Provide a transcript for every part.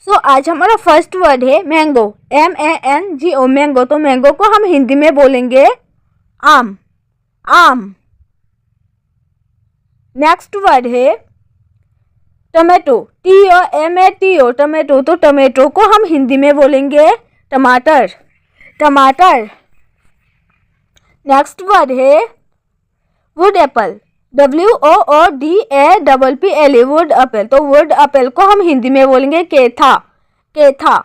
सो आज हमारा first word है मैंगो, MANGO, मैंगो। तो मैंगो को हम हिंदी में बोलेंगे आम, आम। नेक्स्ट वर्ड है टमेटो, TOMATO, टमेटो। तो टमेटो को हम हिंदी में बोलेंगे टमाटर, टमाटर। नेक्स्ट वर्ड है wood apple, WOODAPPLE, wood apple. तो वुड एप्पल को हम हिंदी में बोलेंगे केथा, केथा।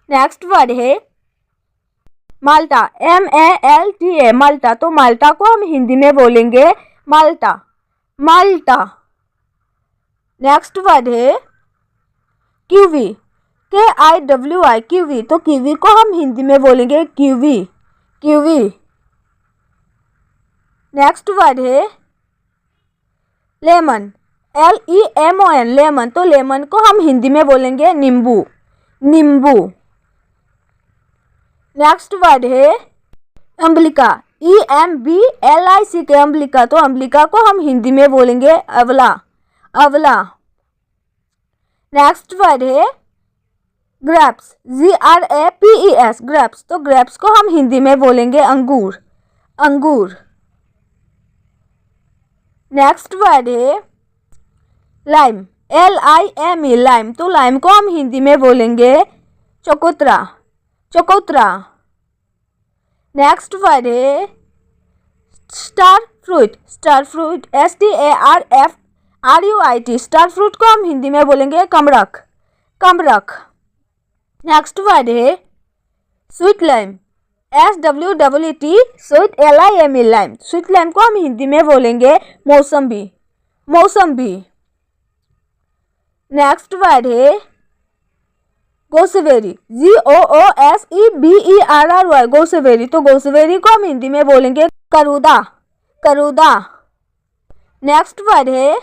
नेक्स्ट वर्ड है माल्टा, MALTA, माल्टा। तो माल्टा को हम हिंदी में बोलेंगे माल्टा, माल्टा। नेक्स्ट वर्ड है कीवी, KIWI, कीवी। तो कीवी को हम हिंदी में बोलेंगे कीवी, कीवी। नेक्स्ट वर्ड है लेमन, LEMON, लेमन। तो लेमन को हम हिंदी में बोलेंगे नींबू, नींबू। नेक्स्ट वर्ड है अम्बिका, EMBLICK, अम्बिका। तो अम्बिका को हम हिंदी में बोलेंगे अवला, अवला। नेक्स्ट वर्ड है ग्रेप्स, GRAPES, ग्रेप्स। तो ग्रेप्स को हम हिंदी में बोलेंगे अंगूर, अंगूर। नेक्स्ट वर्ड है लाइम, LIME, लाइम। तो लाइम को हम हिंदी में बोलेंगे चकोतरा, चकोतरा। नेक्स्ट वर्ड है star fruit, star fruit, STARFRUIT, star fruit को हम हिंदी में बोलेंगे कमरख, कमरख। नेक्स्ट वर्ड है sweet lime, SWEET, sweet LIME, lime. Sweet lime को हम हिंदी में बोलेंगे मौसम्बी, मौसम्बी। नेक्स्ट वर्ड है गोसेबेरी, GOOSEBERRY, गोसेबेरी। तो गोसेबेरी को हम हिंदी में बोलेंगे करूदा, करूदा। नेक्स्ट वर्ड है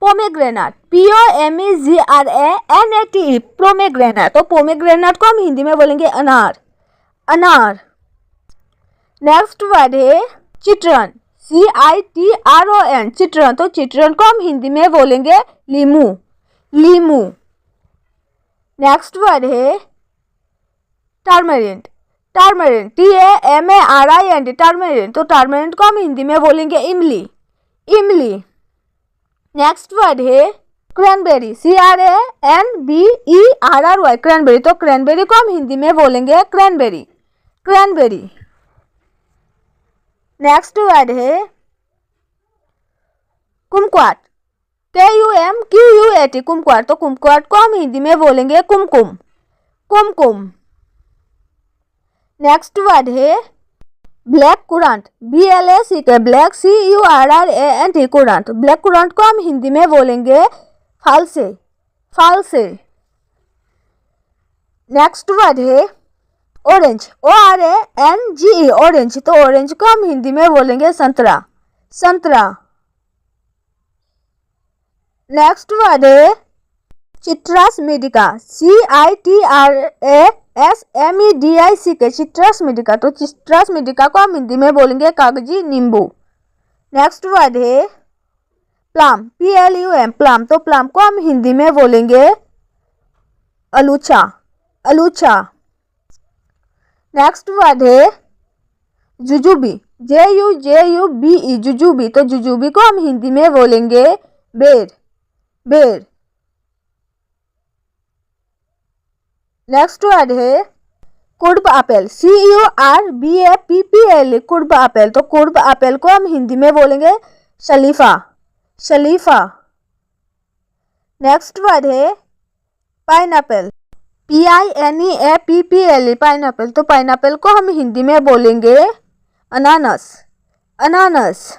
पोमेग्रेनेट, POMEGRANATE, पोमेग्रेनेट। तो पोमेग्रेनेट को हम हिंदी में बोलेंगे अनार, अनार। नेक्स्ट वर्ड है चिट्रन, CITRON, चिट्रन। तो चिट्रन को हम हिंदी में बोलेंगे लीमू, लीमू। नेक्स्ट वर्ड है टर्मरिंट, टर्मरिंट, TAMARINT, टर्मरिंट। तो टर्मरिंट को हम हिंदी में बोलेंगे इमली, इमली। नेक्स्ट वर्ड है क्रैनबेरी, CRANBERRY, क्रैनबेरी। तो क्रैनबेरी को हम हिंदी में बोलेंगे क्रैनबेरी, क्रैनबेरी। नेक्स्ट वर्ड है कुमक्वाट, KUMQUAT, कुमक्वाट। तो कुमक्वाट को हम हिंदी में बोलेंगे कुमकुम, कुमकुम। नेक्स्ट वर्ड है black currant, BLACK, black CURANT, currant. Black currant को हम हिंदी में बोलेंगे फालसे, फालसे। नेक्स्ट वर्ड है ऑरेंज, ORANGE, ऑरेंज। तो ऑरेंज को हम हिंदी में बोलेंगे संतरा, संतरा। नेक्स्ट वर्ड है चिट्रस मेडिका, CITRASMEDICK, चिट्रस मेडिका। तो चिट्रस मेडिका को हम हिंदी में बोलेंगे कागजी नींबू। नेक्स्ट वर्ड है प्लम, PLUM, प्लम। तो प्लम को हम हिंदी में बोलेंगे अलूचा, अलूचा। नेक्स्ट वर्ड है जुजुबी, JUJUBE, जुजुबी। तो जुजुबी को हम हिंदी में बोलेंगे बेर, बेर। नेक्स्ट वर्ड है कुर्ब एप्पल, CURBAPPL, कुर्ब एप्पल। तो कुर्ब एप्पल को हम हिंदी में बोलेंगे शलीफा, शलीफा। नेक्स्ट वर्ड है पाइनएप्पल, PINEAPPLE, पाइनएप्पल। तो पाइनएप्पल को हम हिंदी में बोलेंगे अनानस, अनानस।